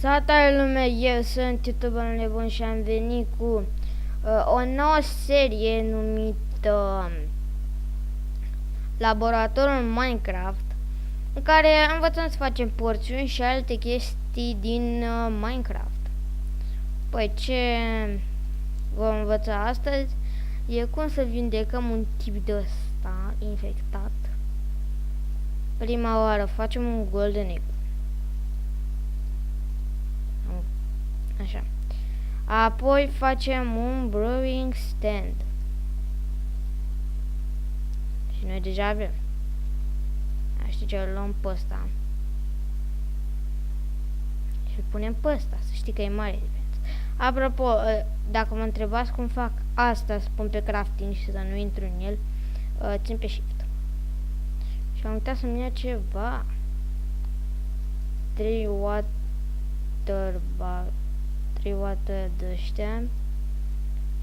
Salutare lume, eu sunt YouTuberul Nebun și am venit cu o nouă serie numită Laboratorul Minecraft, în care învățăm să facem porțiuni și alte chestii din Minecraft. Păi ce vom învăța astăzi e cum să vindecăm un tip de ăsta infectat. Prima oară facem un golden egg. Așa. Apoi facem un brewing stand. Și noi deja avem. Știi ce, îl luăm pe ăsta. Și îl punem pe ăsta, să știi că e mare diferență. Apropo, dacă mă întrebați cum fac asta, spun pe crafting și să nu intru în el, țin pe shift. Și am uitat să-mi ia ceva. 3 water de ăștia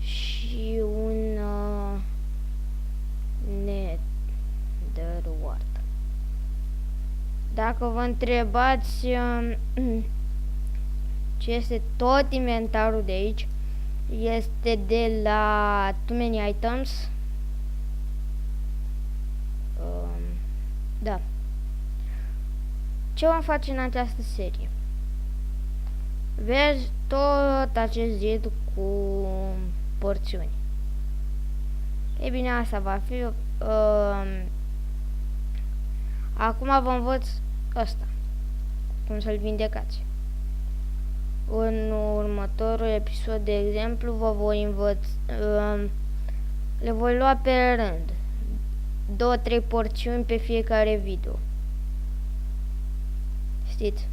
și un nether wart. Dacă vă întrebați ce este tot inventarul de aici, este de la Too Many Items. Da. Ce vom face în această serie? Vezi tot acest zid cu porțiuni. Ei bine, asta va fi. Acum vă învăț ăsta, cum să-l vindecați. În următorul episod, de exemplu, vă voi învăț, le voi lua pe rând 2-3 porțiuni pe fiecare video. Știți?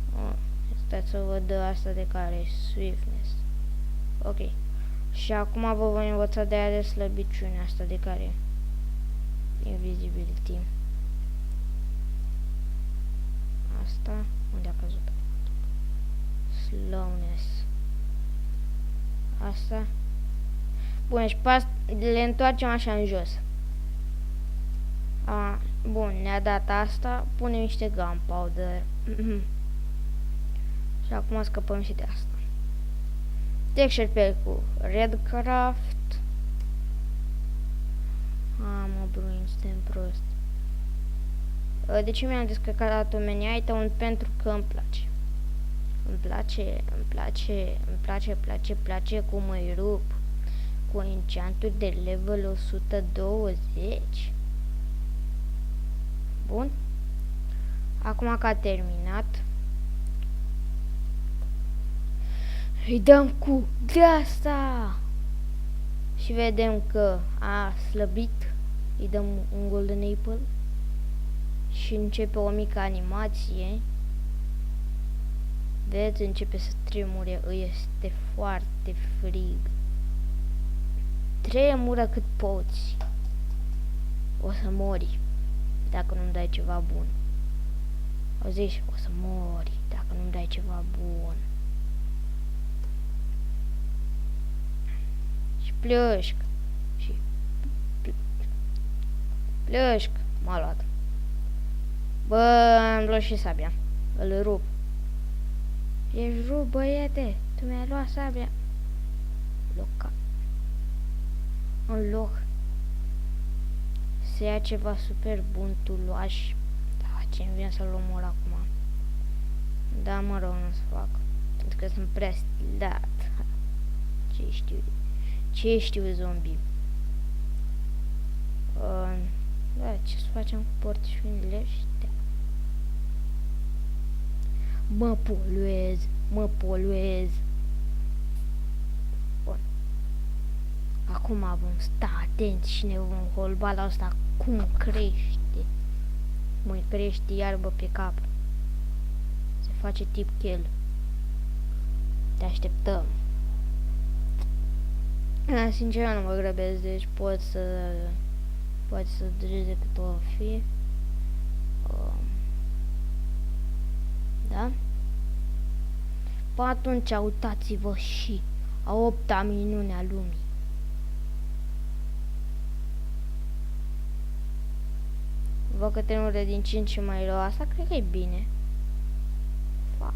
Stați să văd asta de care Swiftness. Ok. Și acum vă voi învăța de aia de slăbiciunea asta de care Invisibility. Asta unde a căzut? Slowness. Asta. Bun, și le întoarcem așa în jos. Bun, ne-a dat asta. Punem niște gunpowder. Și acum scăpăm și de asta. Texture pack cu Redcraft. Mă bruin, suntem prost. De ce mi-am descărcat Too Many Items? Pentru că îmi place. Îmi place cum îi rup. Cu enchanturi de level 120. Bun. Acum că a terminat, îi dăm cu de asta și vedem că a slăbit. Îi dăm un golden apple și începe o mică animație. Vedeți, începe să tremure. Îi este foarte frig. Tremură cât poți. O să mori dacă nu-mi dai ceva bun. Auziși? O să mori dacă nu-mi dai ceva bun. Și plășc. Și plășc. M-a luat. Bă, am luat și sabia. Îl rup. Ești rup, băiete. Tu mi-ai luat sabia. Loca. În loc să ia ceva super bun, tu luași. Da, ce-mi vine să-l omor acum. Da, mă rog, nu o să fac. Pentru că sunt prea stilat. Ce știu zombie? Da, ce să facem cu porțiunile ăștia? Mă poluez. Bun. Acum vom sta atenți și ne vom holba la asta cum crește. Mă crește iarbă pe cap. Se face tip kill. Te așteptăm. Sincer, nu mă grăbesc, deci poate să dureze cât o fi. Da? Până atunci, uitați-vă și a 8-a minune a lumii. Văd că tremură din 5 și mai rău. Asta cred că e bine. Fac.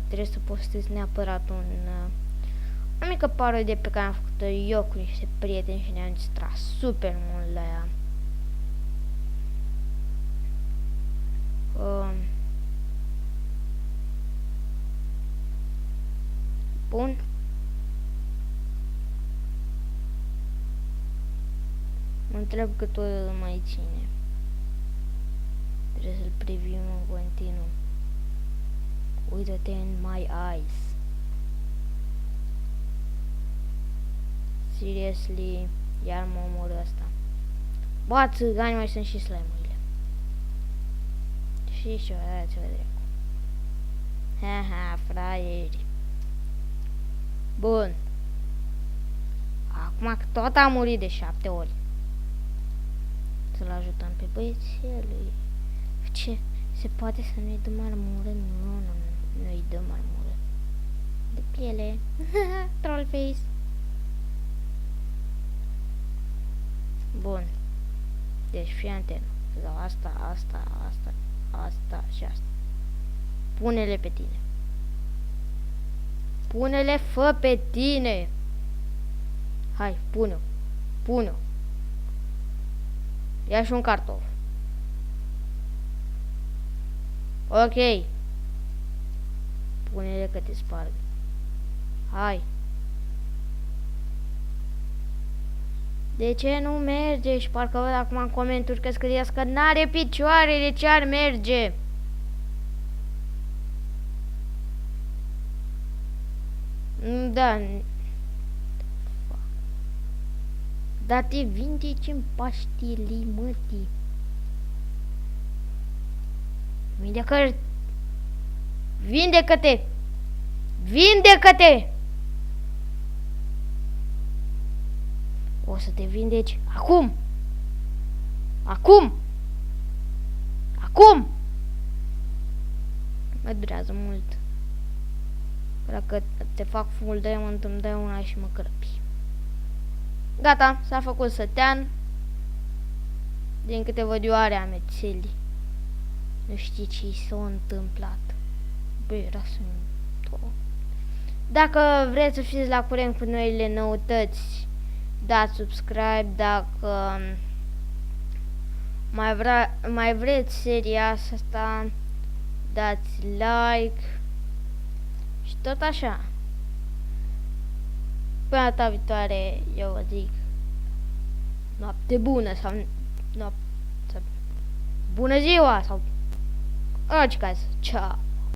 trebuie să postez neapărat o mică parodie pe care am făcut-o eu cu niște prieteni și ne-am distrat super mult la ea. Bun. Mă întreb cât o mai ține. Trebuie să-l privim în continuu. Uită-te în my eyes. Seriously, iar mă omor ăsta. Ba, țigani, mai sunt și slime-urile. Și ce dați-vă drept. Haha, fraieri. Bun. Acum că tot a murit de 7 ori. Să-l ajutăm pe băiețelul. Ce? Se poate să nu-i dăm armură? Nu-i dăm armură. De piele. Trollface. Bun. Deci fii antenă. Asta și asta. Pune-le pe tine. Pune-le, fă pe tine. Hai, pune-o. Pune-o. Ia și un cartof. Ok. Pune-le că te sparg. Hai. De ce nu merge? Și parcă văd acum în comentarii că scrieți că n-are picioare, de ce ar merge? Da. Dar te vindeci în paștilii, mătii. Vindecă-te! Vindecă-te! O să te vindeci acum! Acum! Acum! Mă durează mult. Dacă te fac full diamond, îmi dai una și mă crăpi. Gata, s-a făcut sătean. Din câte văd eu are amețeli. Nu știi ce i s-a întâmplat. Băi, era să... Dacă vreți să fiți la curent cu noile noutăți, dați subscribe. Dacă mai vreți seria asta, dați like. Și tot așa. Până data viitoare, eu vă zic noapte bună sau bună ziua sau în orice caz. Ciao.